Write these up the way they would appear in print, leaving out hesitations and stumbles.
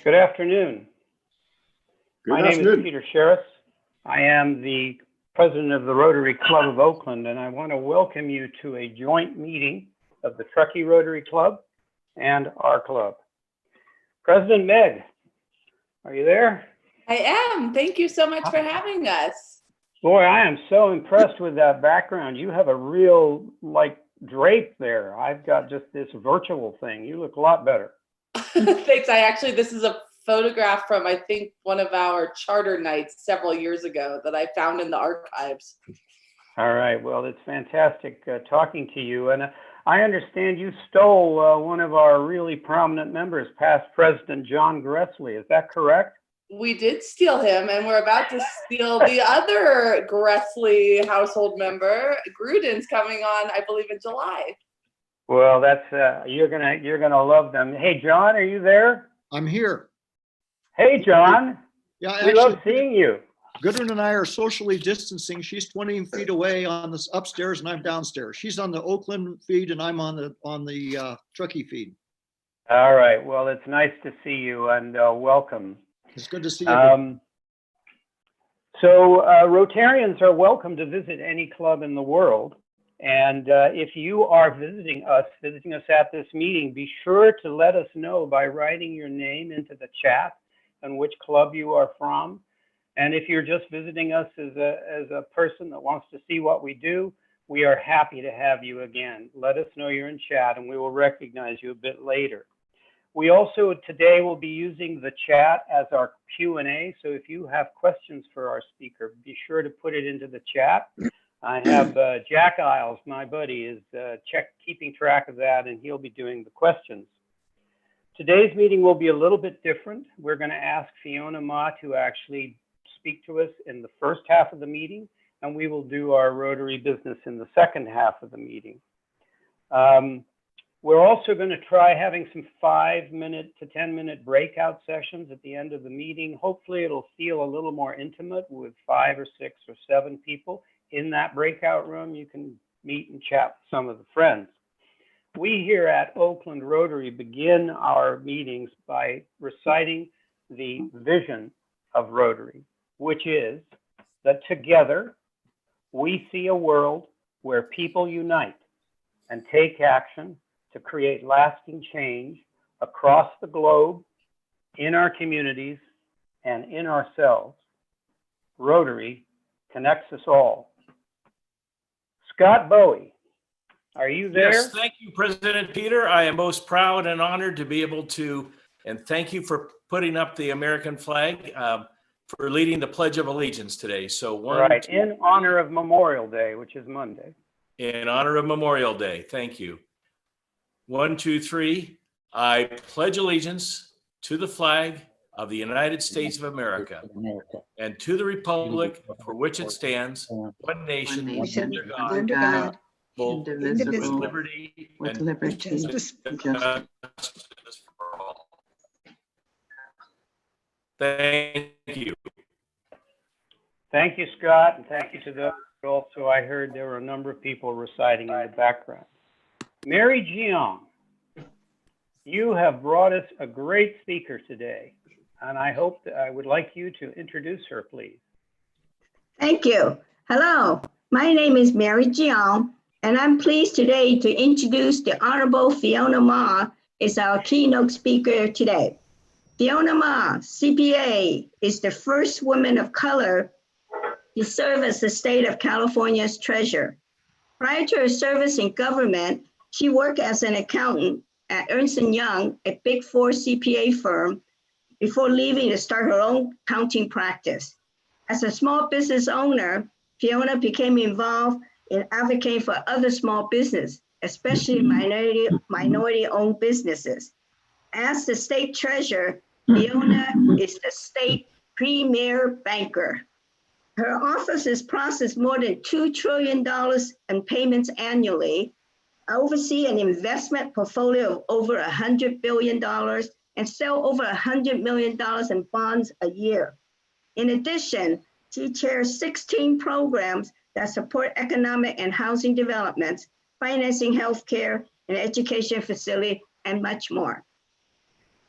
Good afternoon. My name is Peter Sheriff. I am the president of the Rotary Club of Oakland, and I want to welcome you to a joint meeting of the Truckee Rotary Club and our club. President Meg, are you there? I am. Thank you so much for having us. Boy, I am so impressed with that background. You have a real, drape there. I've got just this virtual thing. You look a lot better. Thanks. This is a photograph from, I think, one of our charter nights several years ago that I found in the archives. All right. Well, it's fantastic talking to you. And I understand you stole one of our really prominent members, past President John Gressley. Is that correct? We did steal him, and we're about to steal the other Gressley household member. Gruden's coming on, I believe, in July. Well, that's you're gonna love them. Hey, John, are you there? I'm here. Hey, John. Yeah, we love seeing you. Gudrun and I are socially distancing. She's 20 feet away on this upstairs, and I'm downstairs. She's on the Oakland feed, and I'm on the Truckee feed. All right. Well, it's nice to see you, and welcome. It's good to see you. So Rotarians are welcome to visit any club in the world. And if you are visiting us at this meeting, be sure to let us know by writing your name into the chat and which club you are from. And if you're just visiting us as a person that wants to see what we do, we are happy to have you again. Let us know you're in chat and we will recognize you a bit later. We also today will be using the chat as our Q&A. So if you have questions for our speaker, be sure to put it into the chat. I have Jack Isles, my buddy, is keeping track of that, and he'll be doing the questions. Today's meeting will be a little bit different. We're going to ask Fiona Ma to actually speak to us in the first half of the meeting, and we will do our Rotary business in the second half of the meeting. We're also going to try having some 5-minute to 10-minute breakout sessions at the end of the meeting. Hopefully it'll feel a little more intimate with 5 or 6 or 7 people. In that breakout room, you can meet and chat with some of the friends. We here at Oakland Rotary begin our meetings by reciting the vision of Rotary, which is that together we see a world where people unite and take action to create lasting change across the globe, in our communities, and in ourselves. Rotary connects us all. Scott Bowie, are you there? Yes, thank you, President Peter. I am most proud and honored to be able to, and thank you for putting up the American flag, for leading the Pledge of Allegiance today. So in honor of Memorial Day, which is Monday. In honor of Memorial Day, thank you. 1, 2, 3. I pledge allegiance to the flag of the United States of America and to the republic for which it stands, one nation, under God, indivisible, with liberty and justice for all. Thank you. Thank you, Scott, and thank you to those. Also, I heard there were a number of people reciting in the background. Mary Jeong, you have brought us a great speaker today, and I would like you to introduce her, please. Thank you. Hello, my name is Mary Jeong, and I'm pleased today to introduce the Honorable Fiona Ma as our keynote speaker today. Fiona Ma, CPA, is the first woman of color to serve as the state of California's treasurer. Prior to her service in government, she worked as an accountant at Ernst & Young, a Big 4 CPA firm, before leaving to start her own accounting practice. As a small business owner, Fiona became involved in advocating for other small business, especially minority-owned businesses. As the state treasurer, Fiona is the state premier banker. Her office has processed more than $2 trillion in payments annually, oversee an investment portfolio of over $100 billion, and sell over $100 million in bonds a year. In addition, she chairs 16 programs that support economic and housing developments, financing healthcare and education facility, and much more.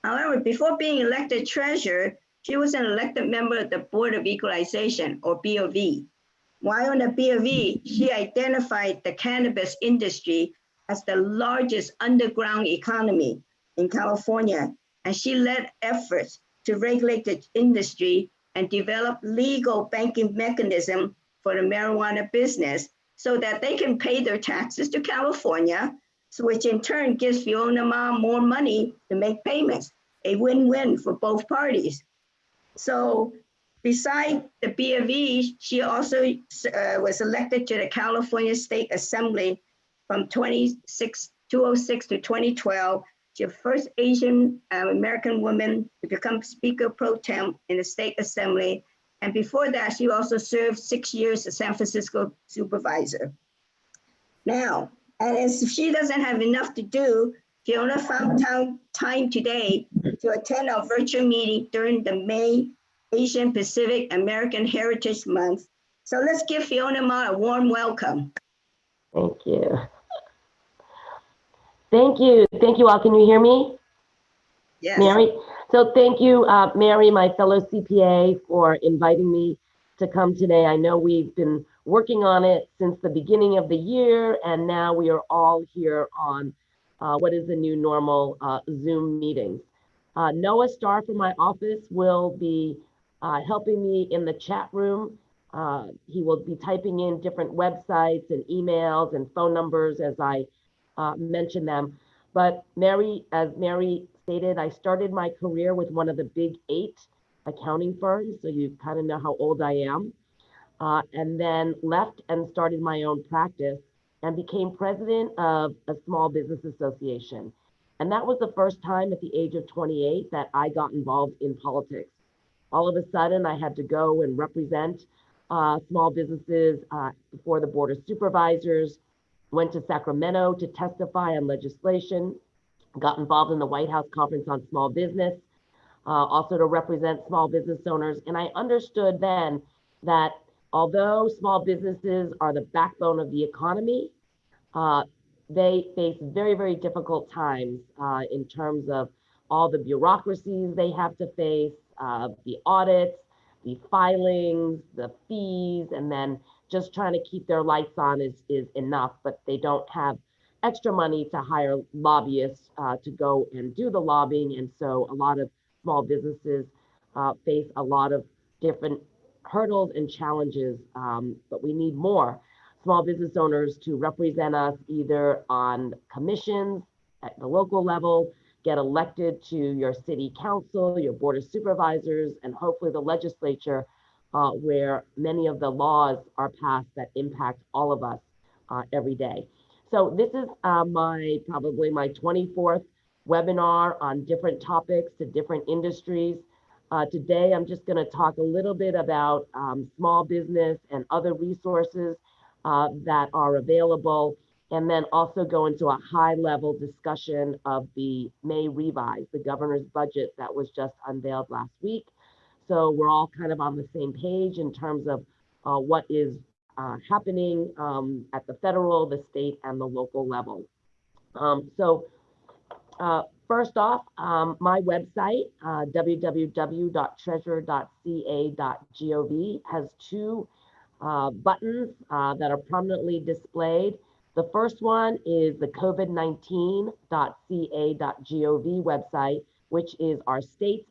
However, before being elected treasurer, she was an elected member of the Board of Equalization, or BOV. While on the BOV, she identified the cannabis industry as the largest underground economy in California, and she led efforts to regulate the industry and develop legal banking mechanism for the marijuana business so that they can pay their taxes to California, so which in turn gives Fiona Ma more money to make payments, a win-win for both parties. So beside the BOV, she also was elected to the California State Assembly from 2006 to 2012. She's the first Asian American woman to become Speaker Pro Tem in the State Assembly. And before that, she also served 6 years as San Francisco supervisor. Now, and as she doesn't have enough to do, Fiona found time today to attend our virtual meeting during the May Asian Pacific American Heritage Month. So let's give Fiona Ma a warm welcome. Thank you. Thank you. Thank you all. Can you hear me? Yes. Mary? So thank you, Mary, my fellow CPA, for inviting me to come today. I know we've been working on it since the beginning of the year, and now we are all here on what is the new normal Zoom meetings. Noah Starr from my office will be helping me in the chat room. He will be typing in different websites and emails and phone numbers as I mention them. But Mary, as Mary stated, I started my career with one of the big 8 accounting firms, so you kind of know how old I am, and then left and started my own practice and became president of a small business association. And that was the first time at the age of 28 that I got involved in politics. All of a sudden, I had to go and represent small businesses before the Board of Supervisors, went to Sacramento to testify on legislation, got involved in the White House Conference on Small Business, also to represent small business owners. And I understood then that although small businesses are the backbone of the economy, they face very, very difficult times in terms of all the bureaucracies they have to face, the audits, the filings, the fees, and then just trying to keep their lights on is enough, but they don't have extra money to hire lobbyists to go and do the lobbying. And so a lot of small businesses face a lot of different hurdles and challenges, but we need more small business owners to represent us either on commissions at the local level, get elected to your city council, your board of supervisors, and hopefully the legislature, where many of the laws are passed that impact all of us every day. So this is probably my 24th webinar on different topics to different industries. Today, I'm just going to talk a little bit about small business and other resources that are available, and then also go into a high-level discussion of the May revise, the governor's budget that was just unveiled last week. So we're all kind of on the same page in terms of what is happening at the federal, the state, and the local level. First off, my website, www.treasurer.ca.gov, has 2 buttons that are prominently displayed. The first one is the covid19.ca.gov website, which is our state's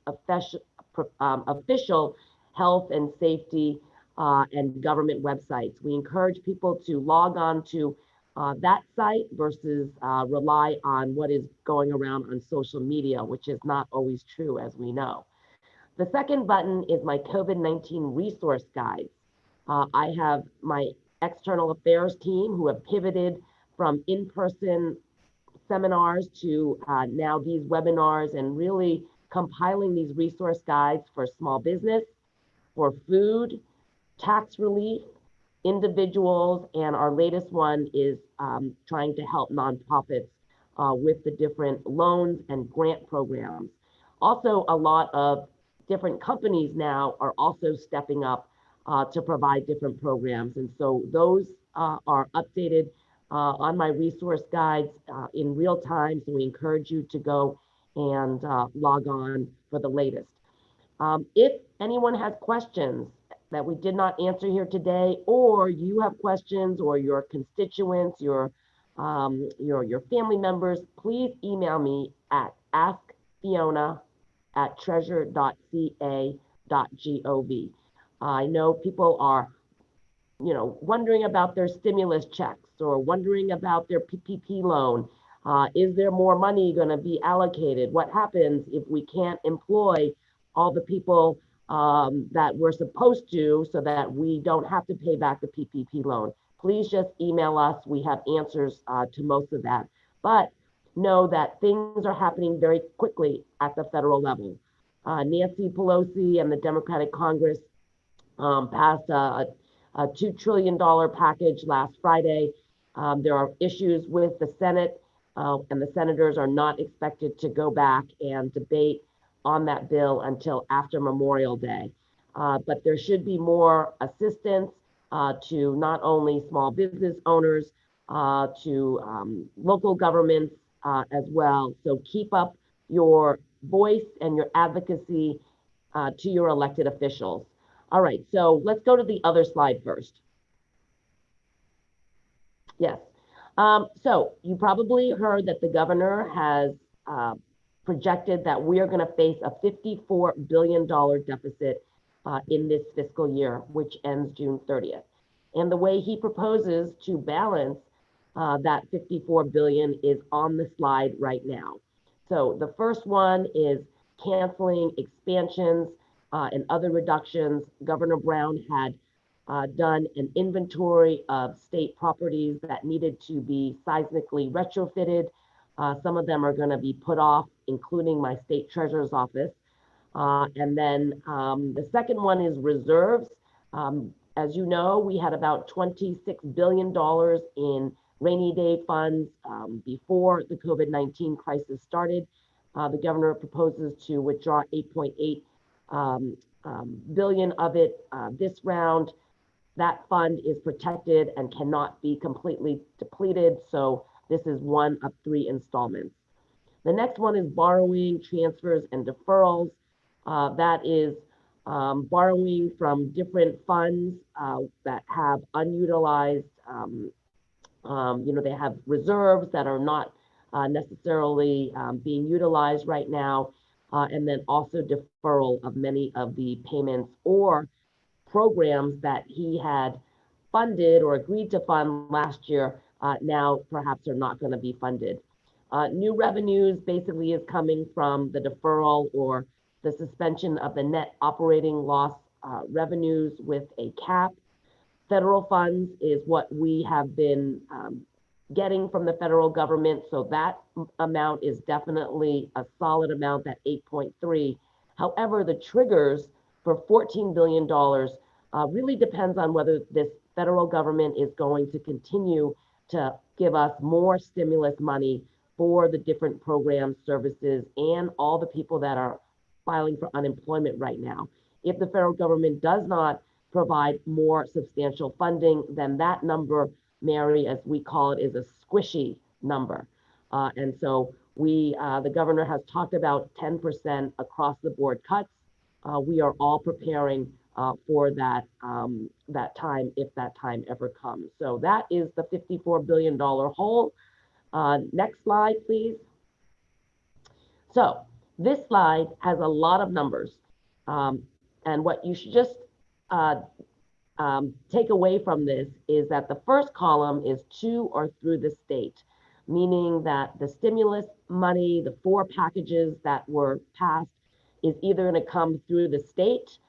official health and safety and government websites. We encourage people to log on to that site versus rely on what is going around on social media, which is not always true, as we know. The second button is my COVID-19 resource guides. I have my external affairs team who have pivoted from in-person seminars to now these webinars and really compiling these resource guides for small business, for food, tax relief, individuals, and our latest one is trying to help nonprofits with the different loans and grant programs. Also, a lot of different companies now are also stepping up to provide different programs. And so those are updated on my resource guides in real time. So we encourage you to go and log on for the latest. If anyone has questions that we did not answer here today, or you have questions, or your constituents, your family members, please email me at askfiona@treasure.ca.gov. I know people are, wondering about their stimulus checks or wondering about their PPP loan. Is there more money going to be allocated? What happens if we can't employ all the people that we're supposed to, so that we don't have to pay back the PPP loan? Please just email us. We have answers to most of that. But know that things are happening very quickly at the federal level. Nancy Pelosi and the Democratic Congress passed a $2 trillion package last Friday. There are issues with the Senate, and the senators are not expected to go back and debate on that bill until after Memorial Day. But there should be more assistance to not only small business owners, to local governments as well. So keep up your voice and your advocacy to your elected officials. All right, so let's go to the other slide first. Yes. So you probably heard that the governor has projected that we are going to face a $54 billion deficit in this fiscal year, which ends June 30th. And the way he proposes to balance that $54 billion is on the slide right now. So the first one is canceling expansions and other reductions. Governor Brown had done an inventory of state properties that needed to be seismically retrofitted. Some of them are going to be put off, including my state treasurer's office. And then the second one is reserves. As you know, we had about $26 billion in rainy day funds before the COVID-19 crisis started. The governor proposes to withdraw 8.8 billion of it this round. That fund is protected and cannot be completely depleted. So this is one of 3 installments. The next one is borrowing, transfers, and deferrals. That is borrowing from different funds that have unutilized, they have reserves that are not necessarily being utilized right now. And then also deferral of many of the payments or programs that he had funded or agreed to fund last year, now perhaps are not going to be funded. New revenues basically is coming from the deferral or the suspension of the net operating loss revenues with a cap. Federal funds is what we have been getting from the federal government. So that amount is definitely a solid amount, that 8.3. However, the triggers for $14 billion really depends on whether this federal government is going to continue to give us more stimulus money for the different programs, services, and all the people that are filing for unemployment right now. If the federal government does not provide more substantial funding, then that number, Mary, as we call it, is a squishy number. And so the governor has talked about 10% across the board cuts. We are all preparing for that time, if that time ever comes. So that is the $54 billion hole. Next slide, please. So this slide has a lot of numbers. And what you should just take away from this is that the first column is to or through the state, meaning that the stimulus money, the 4 packages that were passed, is either going to come through the state,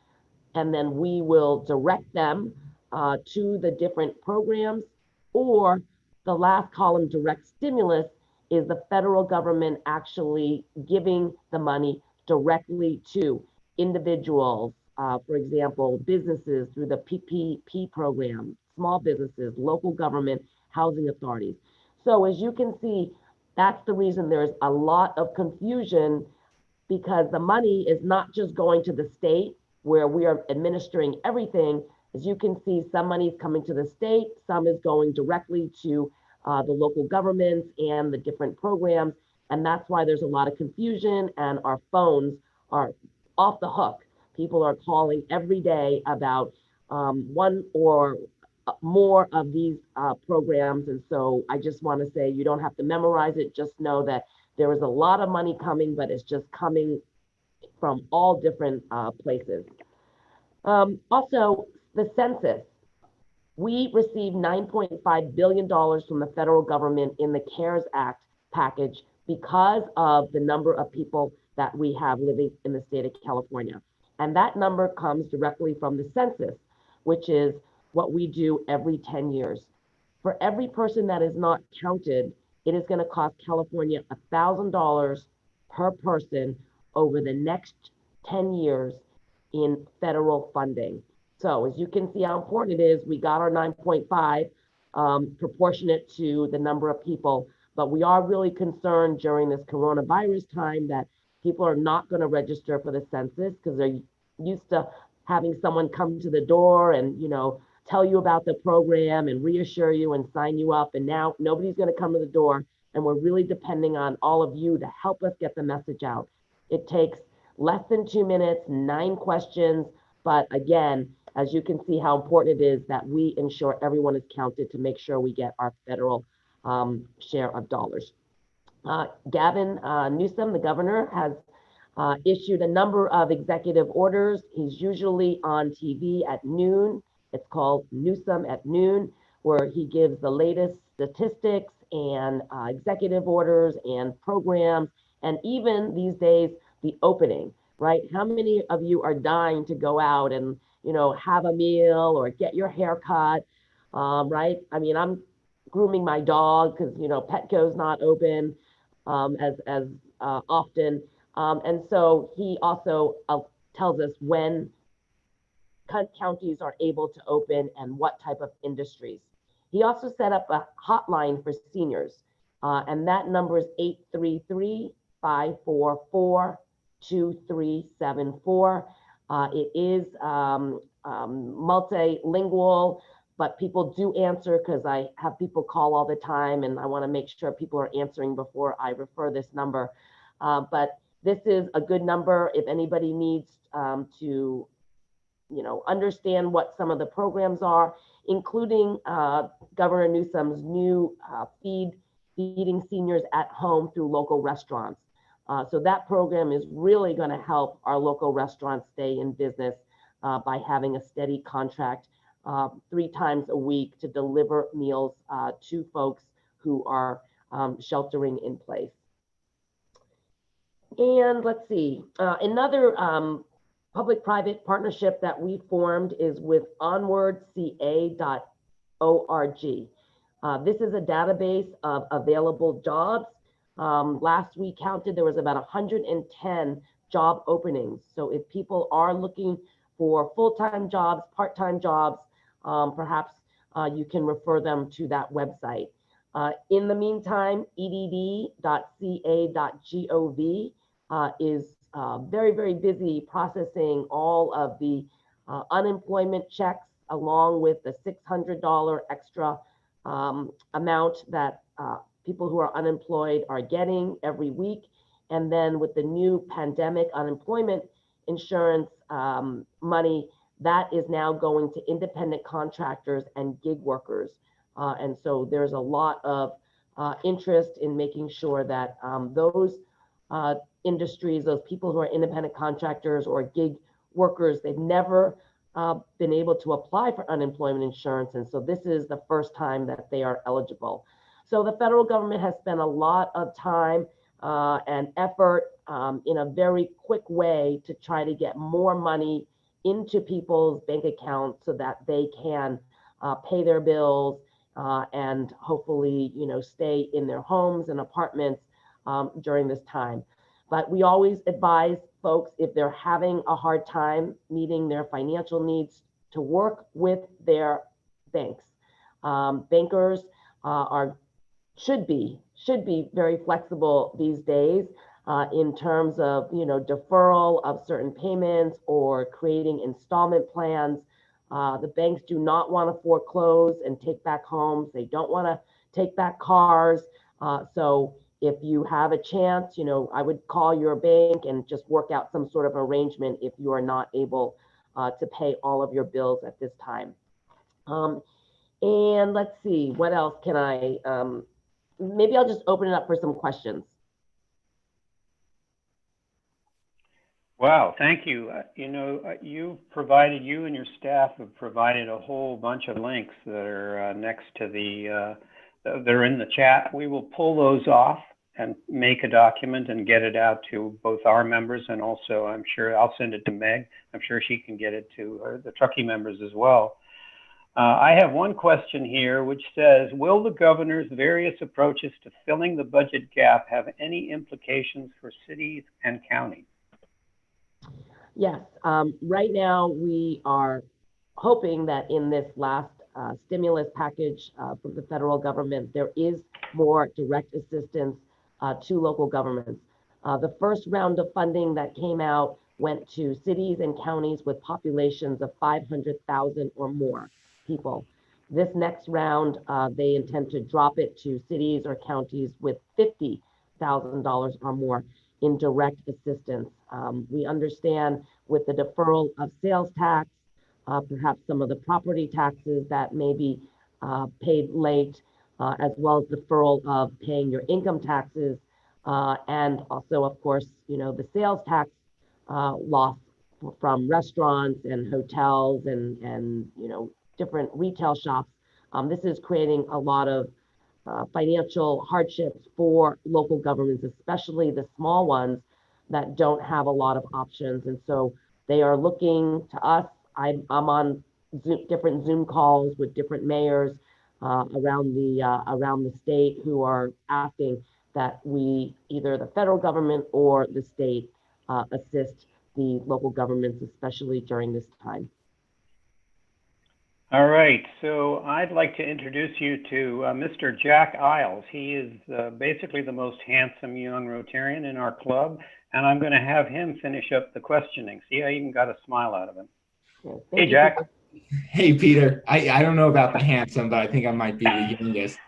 and then we will direct them to the different programs, or the last column, direct stimulus, is the federal government actually giving the money directly to individuals, for example, businesses through the PPP program, small businesses, local government, housing authorities. So as you can see, that's the reason there's a lot of confusion, because the money is not just going to the state where we are administering everything. As you can see, some money is coming to the state, some is going directly to the local governments and the different programs. And that's why there's a lot of confusion and our phones are off the hook. People are calling every day about one or more of these programs. And so I just want to say you don't have to memorize it. Just know that there is a lot of money coming, but it's just coming from all different places. Also, the census. We received $9.5 billion from the federal government in the CARES Act package because of the number of people that we have living in the state of California. And that number comes directly from the census, which is what we do every 10 years. For every person that is not counted, it is going to cost California $1,000 per person over the next 10 years in federal funding. So as you can see how important it is, we got our 9.5 proportionate to the number of people, but we are really concerned during this coronavirus time that people are not going to register for the census because they're used to having someone come to the door and, you know, tell you about the program and reassure you and sign you up. And now nobody's going to come to the door. And we're really depending on all of you to help us get the message out. It takes less than 2 minutes, 9 questions. But again, as you can see how important it is that we ensure everyone is counted to make sure we get our federal share of dollars. Gavin Newsom, the governor, has issued a number of executive orders. He's usually on TV at noon. It's called Newsom at Noon, where he gives the latest statistics and executive orders and programs, and even these days, the opening, right? How many of you are dying to go out and, you know, have a meal or get your hair cut, right? I mean, I'm grooming my dog because, you know, Petco's not open as often. And so he also tells us when counties are able to open and what type of industries. He also set up a hotline for seniors, and that number is 833-544-2374. It is multilingual, but people do answer because I have people call all the time, and I want to make sure people are answering before I refer this number. But this is a good number if anybody needs to, you know, understand what some of the programs are, including Governor Newsom's new feeding seniors at home through local restaurants. So that program is really going to help our local restaurants stay in business by having a steady contract 3 times a week to deliver meals to folks who are sheltering in place. And let's see, another public-private partnership that we formed is with onwardca.org. This is a database of available jobs. Last we counted, there was about 110 job openings. So if people are looking for full-time jobs, part-time jobs, perhaps you can refer them to that website. In the meantime, edd.ca.gov is very, very busy processing all of the unemployment checks along with the $600 extra amount that people who are unemployed are getting every week. And then with the new pandemic unemployment insurance money, that is now going to independent contractors and gig workers. And so there's a lot of interest in making sure that those industries, those people who are independent contractors or gig workers, they've never been able to apply for unemployment insurance. And so this is the first time that they are eligible. So the federal government has spent a lot of time and effort in a very quick way to try to get more money into people's bank accounts so that they can pay their bills and hopefully, you know, stay in their homes and apartments during this time. But we always advise folks, if they're having a hard time meeting their financial needs, to work with their banks. Bankers should be very flexible these days in terms of, you know, deferral of certain payments or creating installment plans. The banks do not want to foreclose and take back homes. They don't want to take back cars. So if you have a chance, I would call your bank and just work out some sort of arrangement if you are not able to pay all of your bills at this time. And let's see, what else can I, maybe I'll just open it up for some questions. Wow, thank you. You and your staff have provided a whole bunch of links that are next to they're in the chat. We will pull those off and make a document and get it out to both our members, and also I'm sure I'll send it to Meg. I'm sure she can get it to the Truckee members as well. I have one question here which says, will the governor's various approaches to filling the budget gap have any implications for cities and counties? Yes, right now we are hoping that in this last stimulus package from the federal government, there is more direct assistance to local governments. The first round of funding that came out went to cities and counties with populations of 500,000 or more people. This next round, they intend to drop it to cities or counties with $50,000 or more in direct assistance. We understand with the deferral of sales tax, perhaps some of the property taxes that may be paid late, as well as deferral of paying your income taxes, and also, of course, the sales tax loss from restaurants and hotels and different retail shops. This is creating a lot of financial hardships for local governments, especially the small ones that don't have a lot of options. And so they are looking to us. I'm on different Zoom calls with different mayors around the state who are asking that we, either the federal government or the state, assist the local governments, especially during this time. All right, so I'd like to introduce you to Mr. Jack Isles. He is basically the most handsome young Rotarian in our club, and I'm going to have him finish up the questioning. See, I even got a smile out of him. Yeah, hey, Jack. Hey, Peter. I don't know about the handsome, but I think I might be the youngest.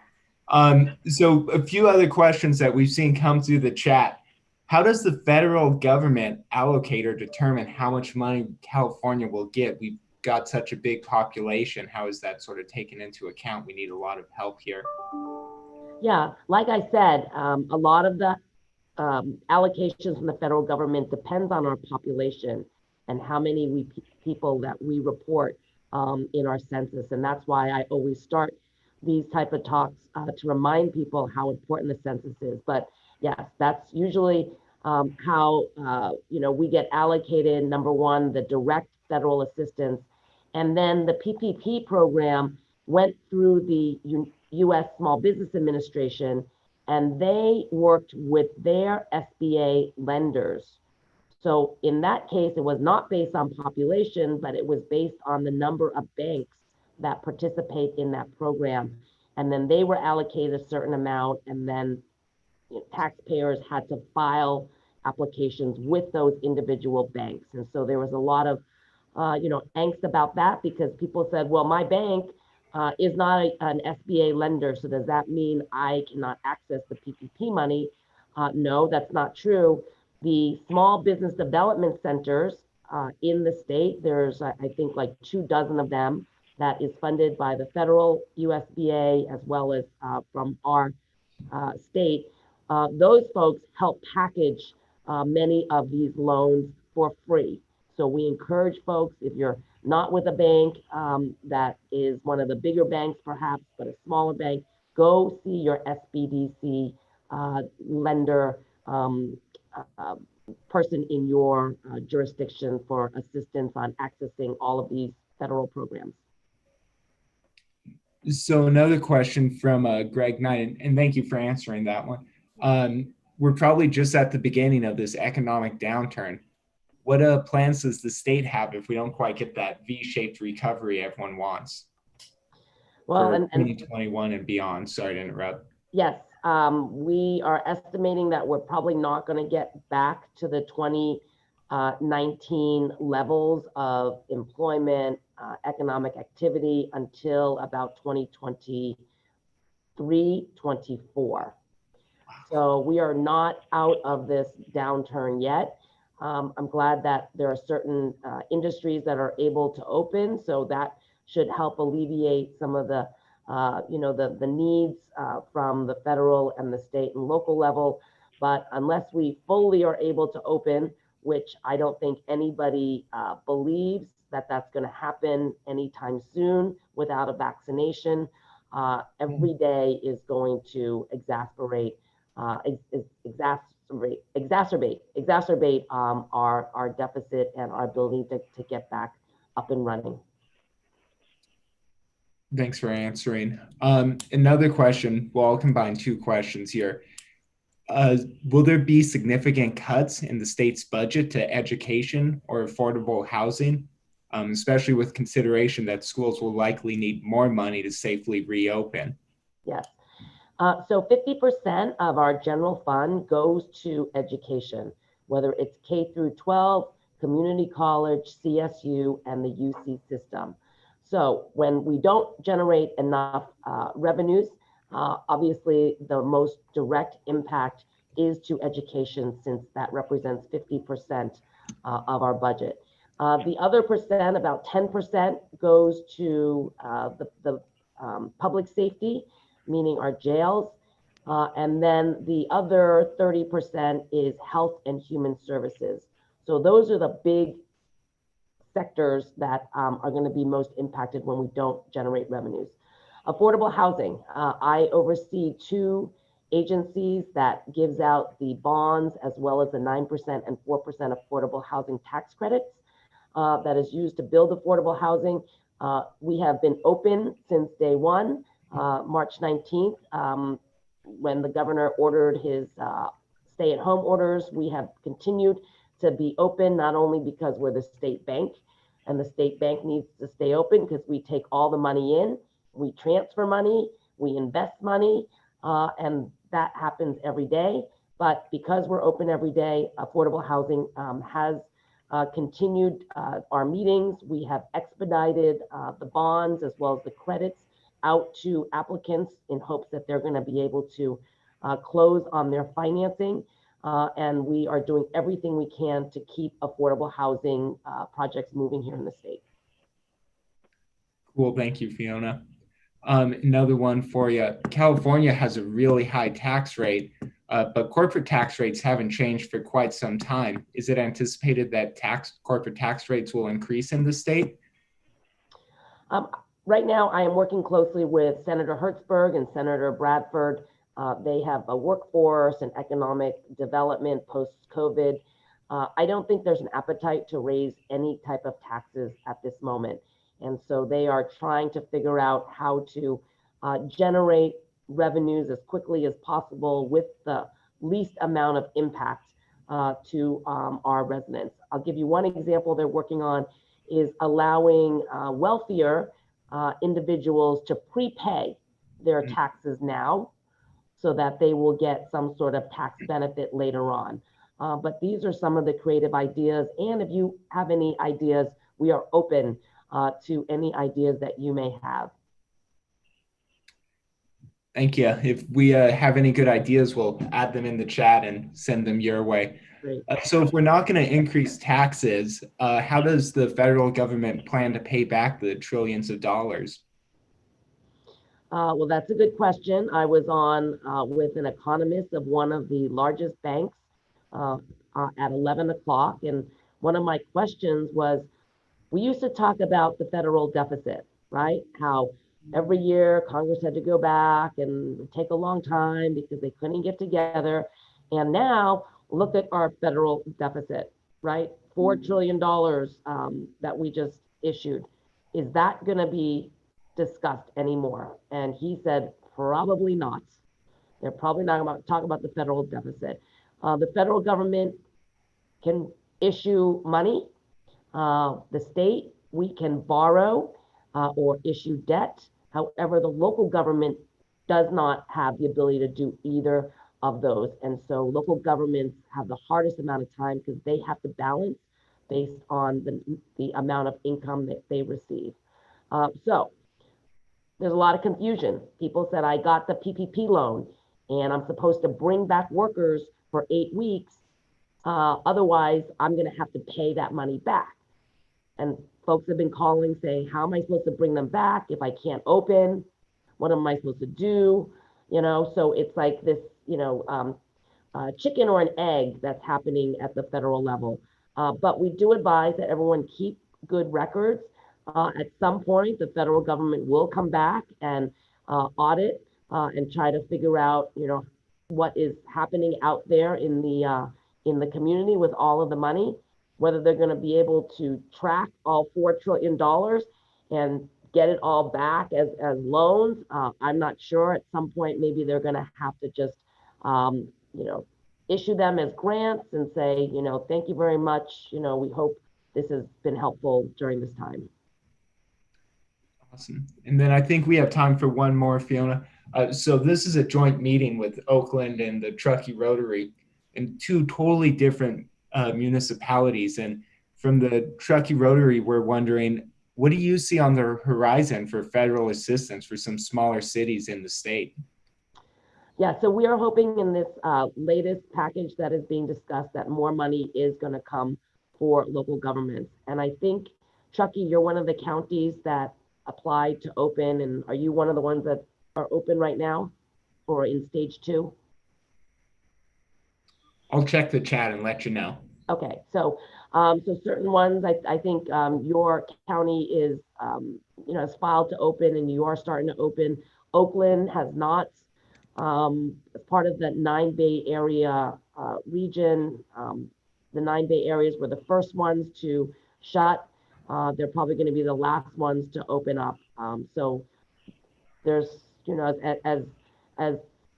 So a few other questions that we've seen come through the chat. How does the federal government allocate or determine how much money California will get? We've got such a big population. How is that sort of taken into account? We need a lot of help here. Yeah, like I said, a lot of the allocations from the federal government depends on our population and how many people that we report in our census. And that's why I always start these type of talks to remind people how important the census is. But yes, that's usually how we get allocated. Number one, the direct federal assistance. And then the PPP program went through the U.S. Small Business Administration, and they worked with their SBA lenders. So in that case, it was not based on population, but it was based on the number of banks that participate in that program. And then they were allocated a certain amount, and then taxpayers had to file applications with those individual banks. And so there was a lot of angst about that, because people said, well, my bank is not an SBA lender, so does that mean I cannot access the PPP money? No, that's not true. The small business development centers in the state, there's I think like 24 of them that is funded by the federal USDA as well as from our state. Those folks help package many of these loans for free. So we encourage folks, if you're not with a bank that is one of the bigger banks perhaps, but a smaller bank, go see your SBDC lender person in your jurisdiction for assistance on accessing all of these federal programs. So another question from Greg Knight, and thank you for answering that one. We're probably just at the beginning of this economic downturn. What plans does the state have if we don't quite get that V-shaped recovery everyone wants? Well, for and 2021 and beyond. Sorry to interrupt. Yes, we are estimating that we're probably not going to get back to the 2019 levels of employment, economic activity until about 2023, 24. So we are not out of this downturn yet. I'm glad that there are certain industries that are able to open, so that should help alleviate some of the, the needs from the federal and the state and local level. But unless we fully are able to open, which I don't think anybody believes that that's going to happen anytime soon without a vaccination, every day is going to exacerbate our deficit and our ability to get back up and running. Thanks for answering. Another question, well, I'll combine two questions here. Will there be significant cuts in the state's budget to education or affordable housing, especially with consideration that schools will likely need more money to safely reopen? Yes. So 50% of our general fund goes to education, whether it's K through 12, community college, CSU, and the UC system. So when we don't generate enough revenues, obviously the most direct impact is to education, since that represents 50% of our budget. The other percent, about 10%, goes to the public safety, meaning our jails. And then the other 30% is health and human services. So those are the big sectors that are going to be most impacted when we don't generate revenues. Affordable housing. I oversee two agencies that gives out the bonds, as well as the 9% and 4% affordable housing tax credits that is used to build affordable housing. We have been open since day one, March 19th, when the governor ordered his stay-at-home orders. We have continued to be open, not only because we're the state bank, and the state bank needs to stay open because we take all the money in, we transfer money, we invest money, and that happens every day. But because we're open every day, affordable housing has continued our meetings. We have expedited the bonds as well as the credits out to applicants in hopes that they're going to be able to close on their financing. And we are doing everything we can to keep affordable housing projects moving here in the state. Cool, thank you, Fiona. Another one for you. California has a really high tax rate, but corporate tax rates haven't changed for quite some time. Is it anticipated that corporate tax rates will increase in the state? Right now, I am working closely with Senator Hertzberg and Senator Bradford. They have a workforce and economic development post-COVID. I don't think there's an appetite to raise any type of taxes at this moment. And so they are trying to figure out how to generate revenues as quickly as possible with the least amount of impact to our residents. I'll give you one example they're working on is allowing wealthier individuals to prepay their taxes now so that they will get some sort of tax benefit later on. But these are some of the creative ideas. And if you have any ideas, we are open to any ideas that you may have. Thank you. If we have any good ideas, we'll add them in the chat and send them your way. So if we're not going to increase taxes, how does the federal government plan to pay back the trillions of dollars? Well, that's a good question. I was on with an economist of one of the largest banks at 11 o'clock. And one of my questions was, we used to talk about the federal deficit, right? How every year Congress had to go back and take a long time because they couldn't get together. And now look at our federal deficit, right? $4 trillion that we just issued. Is that going to be discussed anymore? And he said, probably not. They're probably not going to talk about the federal deficit. The federal government can issue money. The state, we can borrow or issue debt. However, the local government does not have the ability to do either of those. And so local governments have the hardest amount of time because they have to balance based on the amount of income that they receive. So there's a lot of confusion. People said, I got the PPP loan. and I'm supposed to bring back workers for 8 weeks. Otherwise, I'm going to have to pay that money back. And folks have been calling saying, how am I supposed to bring them back if I can't open? What am I supposed to do? So it's like this, chicken or an egg that's happening at the federal level. But we do advise that everyone keep good records. At some point, the federal government will come back and audit and try to figure out, what is happening out there in the community with all of the money, whether they're going to be able to track all $4 trillion and get it all back as loans. I'm not sure. At some point, maybe they're going to have to just, issue them as grants and say, thank you very much. We hope this has been helpful during this time. Awesome. And then I think we have time for one more, Fiona. So this is a joint meeting with Oakland and the Truckee Rotary, and two totally different municipalities. And from the Truckee Rotary, we're wondering, what do you see on the horizon for federal assistance for some smaller cities in the state? Yeah, so we are hoping in this latest package that is being discussed that more money is going to come for local governments. And I think, Truckee, you're one of the counties that applied to open. And are you one of the ones that are open right now or in stage 2? I'll check the chat and let you know. Okay, so certain ones, I think your county is, has filed to open and you are starting to open. Oakland has not. As part of the 9 Bay Area region, the 9 Bay areas were the first ones to shut. They're probably going to be the last ones to open up. So there's, as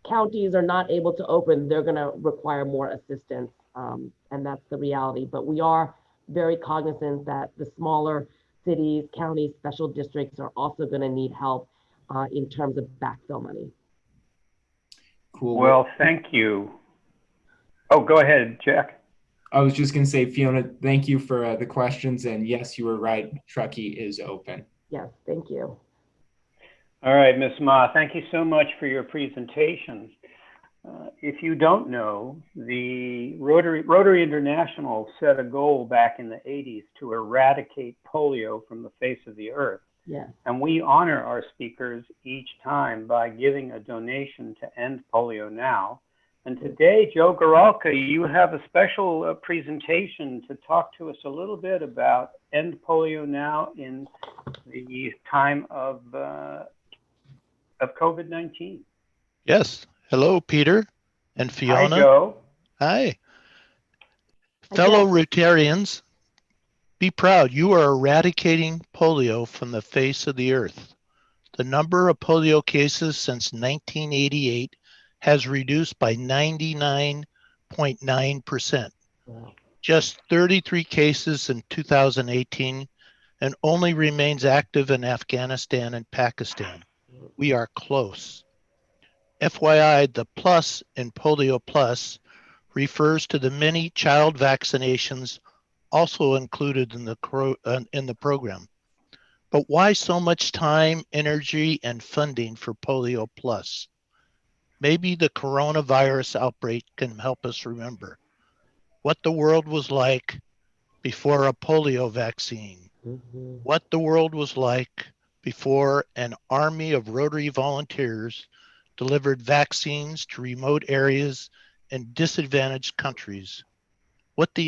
counties are not able to open, they're going to require more assistance. And that's the reality. But we are very cognizant that the smaller cities, counties, special districts are also going to need help in terms of backfill money. Cool. Well, thank you. Oh, go ahead, Jack. I was just going to say, Fiona, thank you for the questions. And yes, you were right. Truckee is open. Yes, thank you. All right, Ms. Ma, thank you so much for your presentation. If you don't know, the Rotary International set a goal back in the 80s to eradicate polio from the face of the earth. Yes. And we honor our speakers each time by giving a donation to End Polio Now. And today, Joe Garalka, you have a special presentation to talk to us a little bit about End Polio Now in the time of COVID-19. Yes. Hello, Peter and Fiona. Hi, Joe. Hi. Hi, Fellow Joe. Rotarians, be proud. You are eradicating polio from the face of the earth. The number of polio cases since 1988 has reduced by 99.9%. Wow. Just 33 cases in 2018 and only remains active in Afghanistan and Pakistan. We are close. FYI, the plus in Polio Plus refers to the many child vaccinations also included in the program. But why so much time, energy, and funding for Polio Plus? Maybe the coronavirus outbreak can help us remember what the world was like before a polio vaccine, what the world was like before an army of Rotary volunteers delivered vaccines to remote areas and disadvantaged countries, what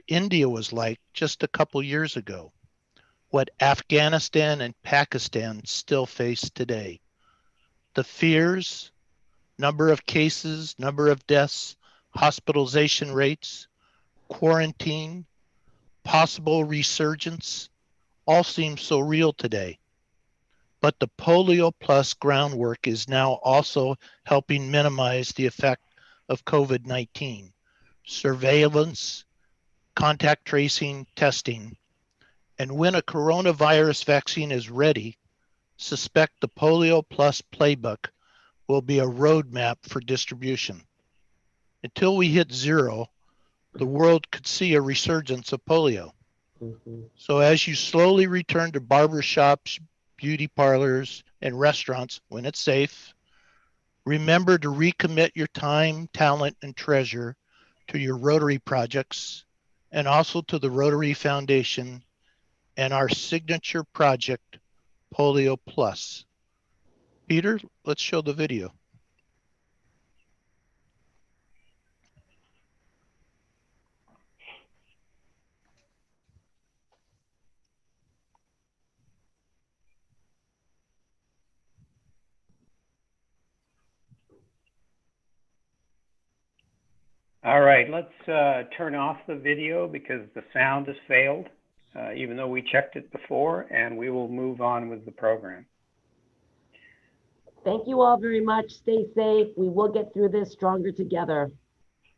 India was like just a couple years ago, what Afghanistan and Pakistan still face today. The fears, number of cases, number of deaths, hospitalization rates, quarantine, possible resurgence, all seem so real today. But the Polio Plus groundwork is now also helping minimize the effect of COVID-19. Surveillance, contact tracing, testing. And when a coronavirus vaccine is ready, suspect the Polio Plus playbook will be a roadmap for distribution. Until we hit zero, the world could see a resurgence of polio. So as you slowly return to barbershops, beauty parlors, and restaurants when it's safe, Remember to recommit your time, talent, and treasure to your Rotary projects and also to the Rotary Foundation and our signature project, Polio Plus. Peter, let's show the video. All right, let's turn off the video because the sound has failed, even though we checked it before, and we will move on with the program. Thank you all very much. Stay safe. We will get through this stronger together.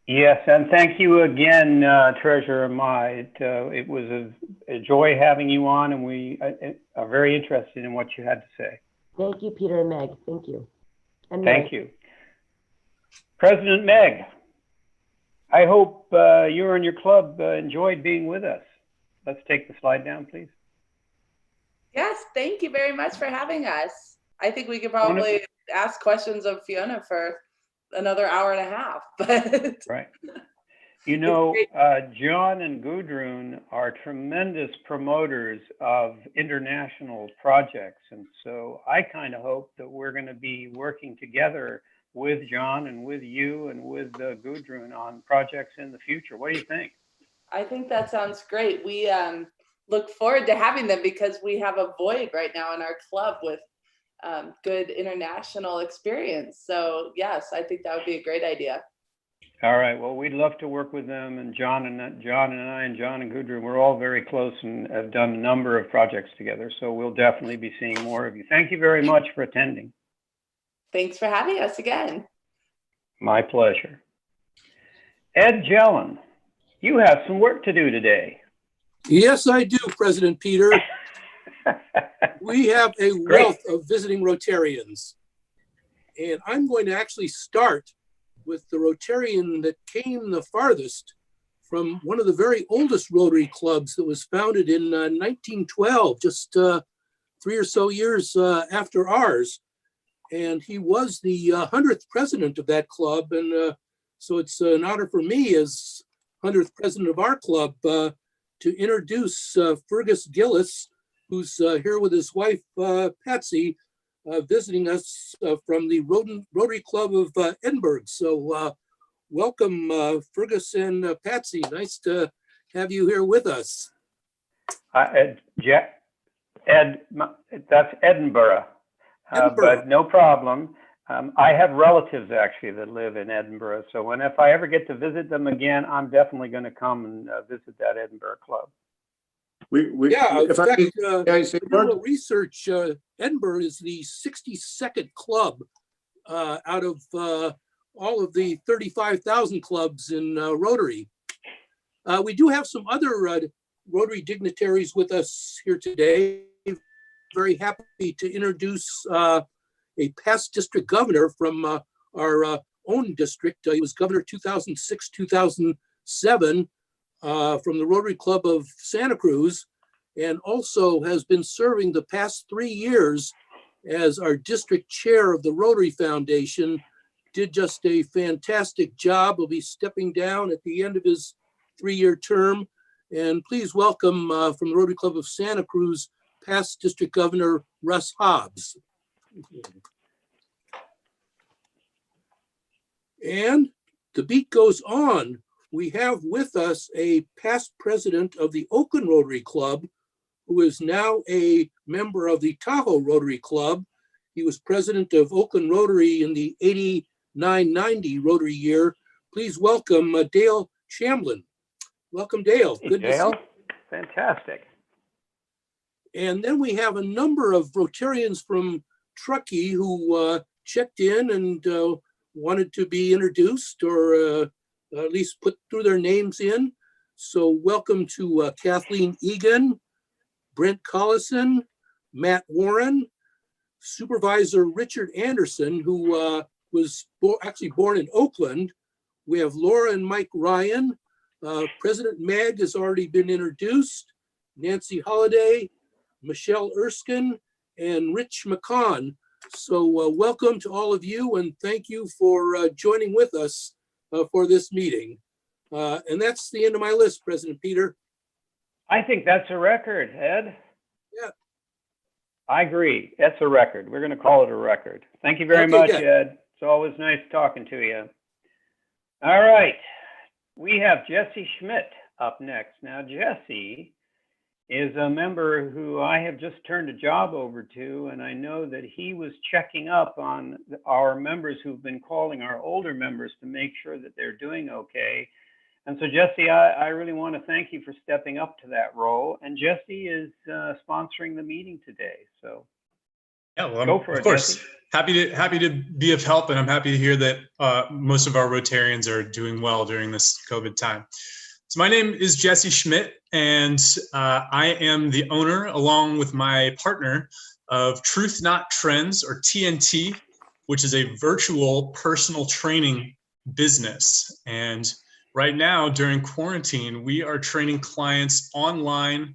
Yes, and thank you again, Treasurer Ma. It was a joy having you on, and we are very interested in what you had to say. Thank you, Peter and Meg. Thank you. And Thank Meg. you. President Meg, I hope you and your club enjoyed being with us. Let's take the slide down, please. Yes, thank you very much for having us. I think we could probably ask questions of Fiona for another hour and a half, but right. You know, John and Gudrun are tremendous promoters of international projects. And so I kind of hope that we're going to be working together with John and with you and with Gudrun on projects in the future. What do you think? I think that sounds great. We look forward to having them because we have a void right now in our club with good international experience. So yes, I think that would be a great idea. All right. Well, we'd love to work with them, and John and I and John and Gudrun, we're all very close and have done a number of projects together. So we'll definitely be seeing more of you. Thank you very much for attending. Thanks for having us again. My pleasure. Ed Jelen, you have some work to do today. Yes, I do, President Peter. We have a wealth of visiting Rotarians. And I'm going to actually start with the Rotarian that came the farthest from one of the very oldest Rotary clubs that was founded in 1912, just 3 or so years after ours. And he was the 100th president of that club. And so it's an honor for me as 100th president of our club to introduce Fergus Gillis, who's here with his wife, Patsy, visiting us from the Rotary Club of Edinburgh. So welcome, Fergus and Patsy. Nice to have you here with us. Ed, that's Edinburgh. But no problem. I have relatives actually that live in Edinburgh. So if I ever get to visit them again, I'm definitely going to come and visit that Edinburgh club. In fact, research, Edinburgh is the 62nd club out of all of the 35,000 clubs in Rotary. We do have some other Rotary dignitaries with us here today. Very happy to introduce a past district governor from our own district. He was governor 2006, 2007 from the Rotary Club of Santa Cruz, and also has been serving the past 3 years as our district chair of the Rotary Foundation. Did just a fantastic job. Will be stepping down at the end of his 3-year term. And please welcome from the Rotary Club of Santa Cruz, past District Governor Russ Hobbs. And the beat goes on. We have with us a past president of the Oakland Rotary Club, who is now a member of the Tahoe Rotary Club. He was president of Oakland Rotary in the 89-90 Rotary year. Please welcome Dale Chamblin. Welcome, Dale. Hey, good Dale. to see you. Fantastic. And then we have a number of Rotarians from Truckee who checked in and wanted to be introduced or at least put through their names in. So welcome to Kathleen Egan, Brent Collison, Matt Warren, Supervisor Richard Anderson, who was actually born in Oakland. We have Laura and Mike Ryan. President Meg has already been introduced. Nancy Holliday, Michelle Erskine, and Rich McCon. So welcome to all of you, and thank you for joining with us for this meeting. And that's the end of my list, President Peter. I think that's a record, Ed. Yeah. I agree. That's a record. We're going to call it a record. Thank you very Okay, much, good. Ed. It's always nice talking to you. All right. We have Jessi Schmidt up next. Now, Jessi is a member who I have just turned a job over to, and I know that he was checking up on our members who've been calling, our older members, to make sure that they're doing okay. And so, Jessi, I really want to thank you for stepping up to that role. And Jessi is sponsoring the meeting today. So yeah, well, go for it, of course. Jessi. Happy to be of help, and I'm happy to hear that most of our Rotarians are doing well during this COVID time. So my name is Jessi Schmidt, and I am the owner, along with my partner, of Truth Not Trends, or TNT, which is a virtual personal training business. And right now, during quarantine, we are training clients online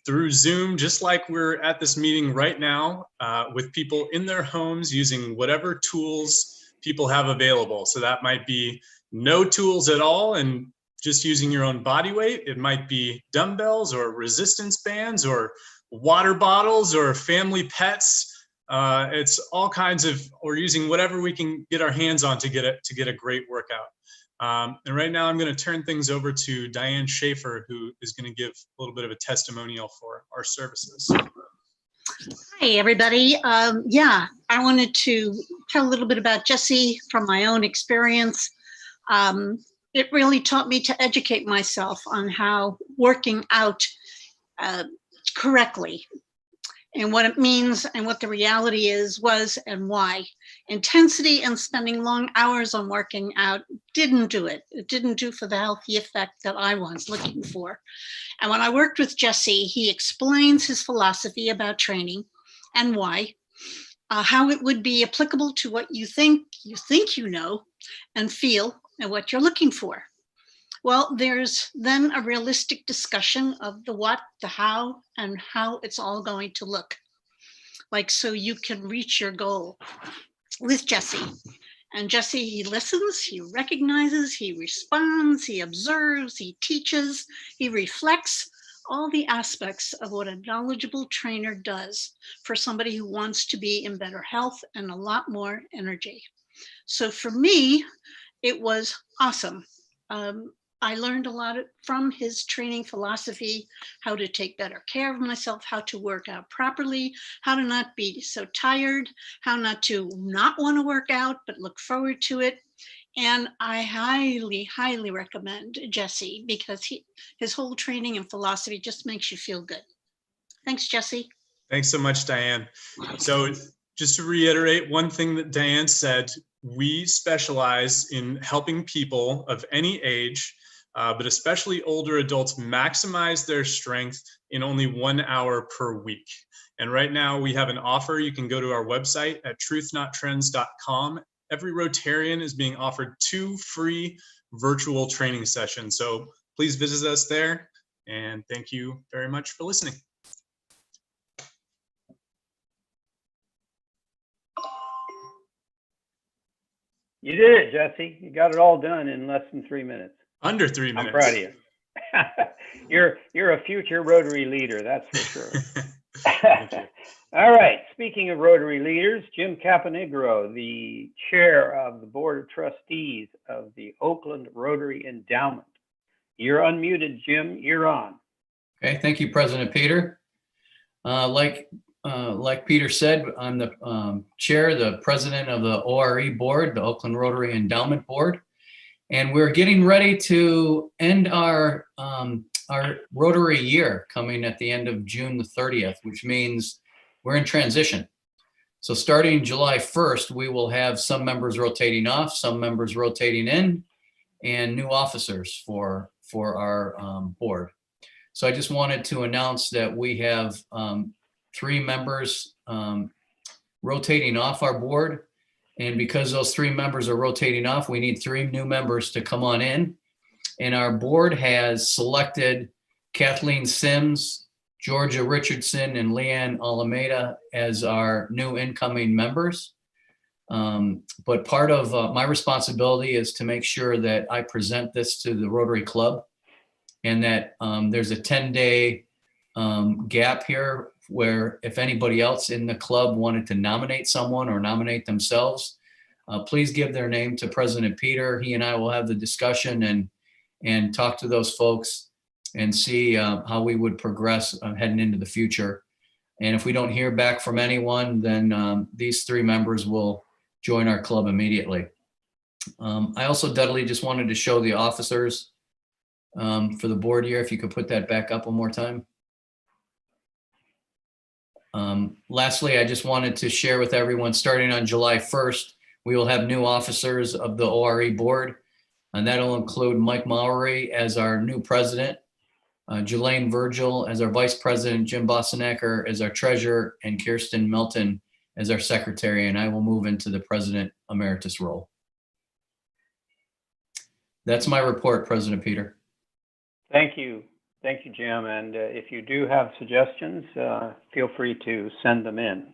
through Zoom, just like we're at this meeting right now, with people in their homes using whatever tools people have available. So that might be no tools at all and just using your own body weight. It might be dumbbells or resistance bands or water bottles or family pets. It's all kinds of, or using whatever we can get our hands on to get a great workout. And right now I'm going to turn things over to Diane Schaefer, who is going to give a little bit of a testimonial for our services. Hi, everybody. Yeah, I wanted to tell a little bit about Jessi from my own experience. It really taught me to educate myself on how working out correctly and what it means and what the reality was and why. Intensity and spending long hours on working out didn't do it. It didn't do for the healthy effect that I was looking for. And when I worked with Jessi, he explains his philosophy about training and why, how it would be applicable to what you think you know and feel and what you're looking for. Well, there's then a realistic discussion of the what, the how, and how it's all going to look like, so you can reach your goal with Jessi. And Jessi, he listens, he recognizes, he responds, he observes, he teaches, he reflects all the aspects of what a knowledgeable trainer does for somebody who wants to be in better health and a lot more energy. So for me, it was awesome. I learned a lot from his training philosophy, how to take better care of myself, how to work out properly, how to not be so tired, how not to not want to work out, but look forward to it. And I highly, highly recommend Jessi, because his whole training and philosophy just makes you feel good. Thanks, Jessi. Thanks so much, Diane. So just to reiterate one thing that Diane said, we specialize in helping people of any age, but especially older adults, maximize their strength in only 1 hour per week. And right now we have an offer. You can go to our website at truthnottrends.com. Every Rotarian is being offered 2 free virtual training sessions. So please visit us there. And thank you very much for listening. You did it, Jessi. You got it all done in less than 3 minutes. Under 3 minutes. I'm proud of you. You're a future Rotary leader, that's for sure. All right. Speaking of Rotary leaders, Jim Caponegro, the chair of the Board of Trustees of the Oakland Rotary Endowment. You're unmuted, Jim. You're on. Okay. Thank you, President Peter. Like Peter said, I'm the chair, the president of the ORE board, the Oakland Rotary Endowment Board. And we're getting ready to end our Rotary year coming at the end of June the 30th, which means we're in transition. So starting July 1st, we will have some members rotating off, some members rotating in, and new officers for our board. So I just wanted to announce that we have 3 members rotating off our board. And because those 3 members are rotating off, we need 3 new members to come on in. And our board has selected Kathleen Sims, Georgia Richardson and Leanne Alameda as our new incoming members. But part of my responsibility is to make sure that I present this to the Rotary Club, and that there's a 10-day gap here where if anybody else in the club wanted to nominate someone or nominate themselves, please give their name to President Peter. He and I will have the discussion and talk to those folks and see how we would progress heading into the future. And if we don't hear back from anyone, then these 3 members will join our club immediately. I also, Dudley, just wanted to show the officers for the board year, if you could put that back up one more time. Lastly, I just wanted to share with everyone, starting on July 1st, we will have new officers of the ORE board, and that'll include Mike Mowry as our new president, Jelaine Virgil as our vice president, Jim Bossenacker as our treasurer, and Kirsten Melton as our secretary, and I will move into the president emeritus role. That's my report, President Peter. Thank you. Thank you, Jim. And if you do have suggestions, feel free to send them in.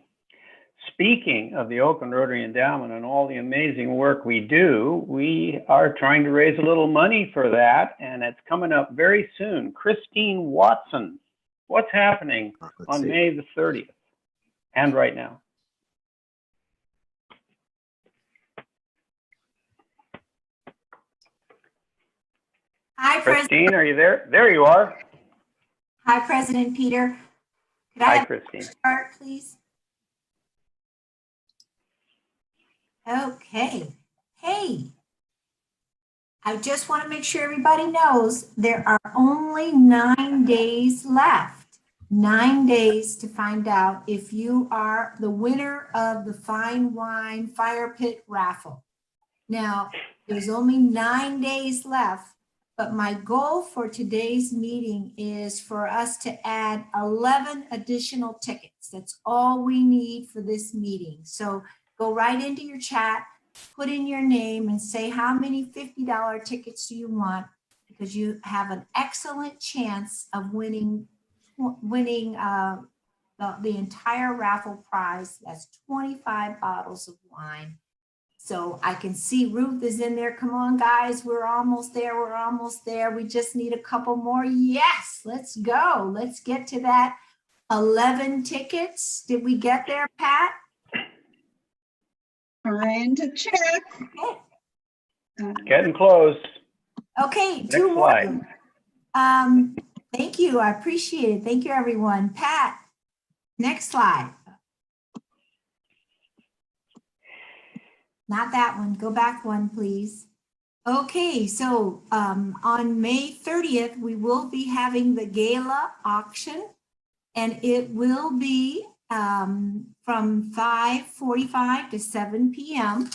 Speaking of the Oakland Rotary Endowment and all the amazing work we do, we are trying to raise a little money for that, and it's coming up very soon. Christine Watson, what's happening on May the 30th and right now? Hi, Christine, are you there? There you are. Hi, President Peter. Could I Hi, have Christine. start, please? Okay. Hey, I just want to make sure everybody knows there are only 9 days left. 9 days to find out if you are the winner of the Fine Wine Fire Pit raffle. Now, there's only 9 days left, but my goal for today's meeting is for us to add 11 additional tickets. That's all we need for this meeting. So go right into your chat, put in your name and say how many $50 tickets do you want, because you have an excellent chance of winning the entire raffle prize. That's 25 bottles of wine. So I can see Ruth is in there. Come on, guys, we're almost there. We're almost there. We just need a couple more. Yes, let's go. Let's get to that 11 tickets. Did we get there, Pat? Trying to check. Getting close. Okay, Next 2 more. slide. Thank you. I appreciate it. Thank you, everyone. Pat, next slide. Not that one. Go back one, please. Okay, so on May 30th, we will be having the gala auction, and it will be from 5:45 to 7 p.m.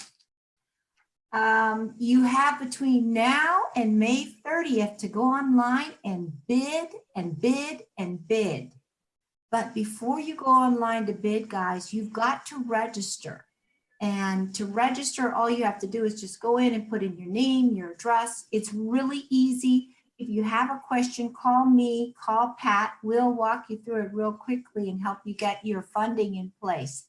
You have between now and May 30th to go online and bid and bid and bid. But before you go online to bid, guys, you've got to register. And to register, all you have to do is just go in and put in your name, your address. It's really easy. If you have a question, call me, call Pat. We'll walk you through it real quickly and help you get your funding in place.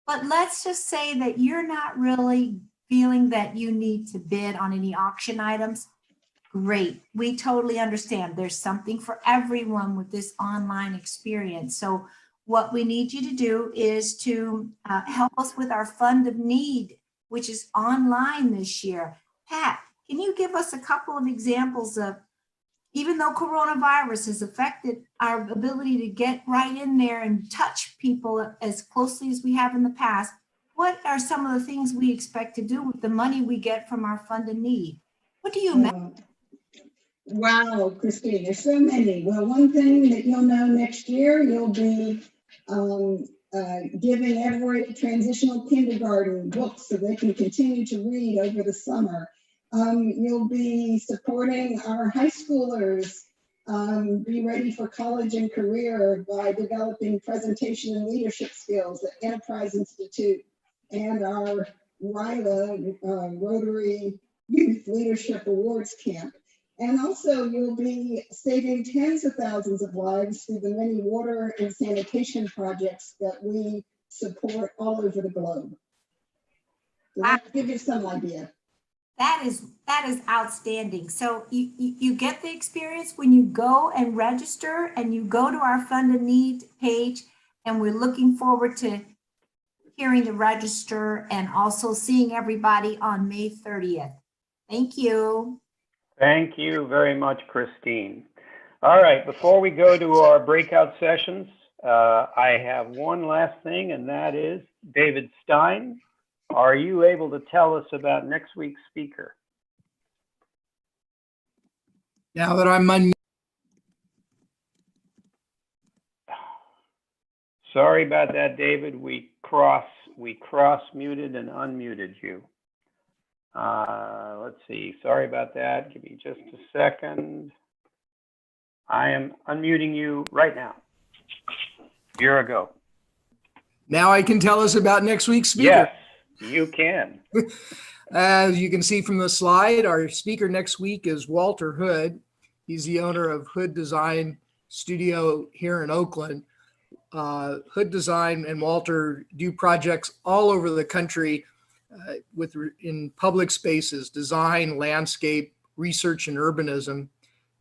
But let's just say that you're not really feeling that you need to bid on any auction items. Great. We totally understand. There's something for everyone with this online experience. So what we need you to do is to help us with our Fund of Need, which is online this year. Pat, can you give us a couple of examples of, even though coronavirus has affected our ability to get right in there and touch people as closely as we have in the past, what are some of the things we expect to do with the money we get from our Fund of Need? What do you imagine? Wow, Christine, there's so many. Well, one thing that you'll know next year, you'll be giving every transitional kindergarten books so they can continue to read over the summer. You'll be supporting our high schoolers be ready for college and career by developing presentation and leadership skills at Enterprise Institute and our RILA, Rotary Youth Leadership Awards Camp. And also you'll be saving tens of thousands of lives through the many water and sanitation projects that we support all over the globe. So that gives you some idea. That is outstanding. So you get the experience when you go and register and you go to our Fund a Need page, and we're looking forward to hearing the register and also seeing everybody on May 30th. Thank you. Thank you very much, Christine. All right, before we go to our breakout sessions, I have one last thing, and that is David Stein. Are you able to tell us about next week's speaker? Now that I'm on. Sorry about that, David. We cross muted and unmuted you. Let's see. Sorry about that. Give me just a second. I am unmuting you right now. Here I go. Now I can tell us about next week's speaker. Yes. You can. As you can see from the slide, our speaker next week is Walter Hood. He's the owner of Hood Design Studio here in Oakland. Hood Design and Walter do projects all over the country in public spaces, design, landscape, research, and urbanism.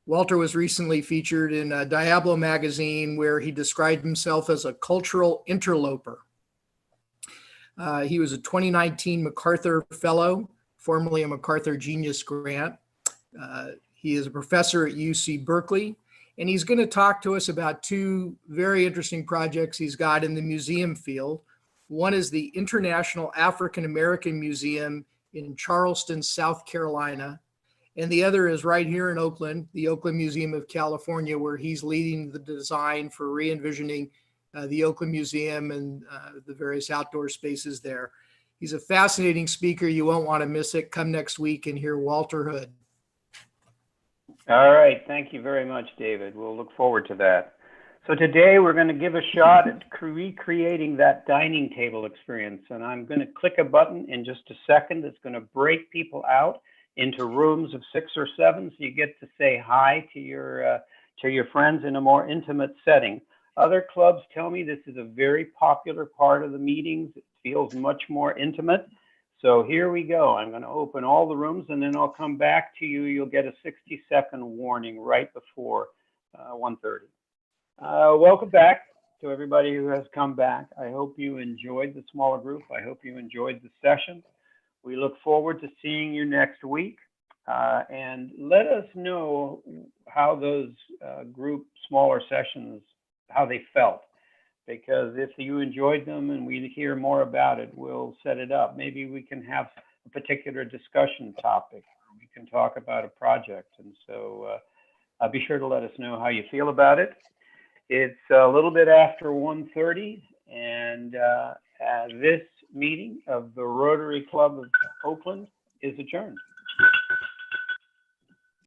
Walter was recently featured in Diablo magazine, where he described himself as a cultural interloper. He was a 2019 MacArthur Fellow, formerly a MacArthur Genius Grant. He is a professor at UC Berkeley, and he's going to talk to us about two very interesting projects he's got in the museum field. One is the International African American Museum in Charleston, South Carolina, and the other is right here in Oakland, the Oakland Museum of California, where he's leading the design for re-envisioning the Oakland Museum and the various outdoor spaces there. He's a fascinating speaker. You won't want to miss it. Come next week and hear Walter Hood. All right. Thank you very much, David. We'll look forward to that. So today we're going to give a shot at recreating that dining table experience. And I'm going to click a button in just a second that's going to break people out into rooms of 6 or 7. So you get to say hi to your friends in a more intimate setting. Other clubs tell me this is a very popular part of the meetings. It feels much more intimate. So here we go. I'm going to open all the rooms, and then I'll come back to you. You'll get a 60-second warning right before 1:30. Welcome back to everybody who has come back. I hope you enjoyed the smaller group. I hope you enjoyed the session. We look forward to seeing you next week. And let us know how those group smaller sessions, how they felt, because if you enjoyed them and we hear more about it, we'll set it up. Maybe we can have a particular discussion topic, or we can talk about a project. And so be sure to let us know how you feel about it. It's a little bit after 1:30, and this meeting of the Rotary Club of Oakland is adjourned.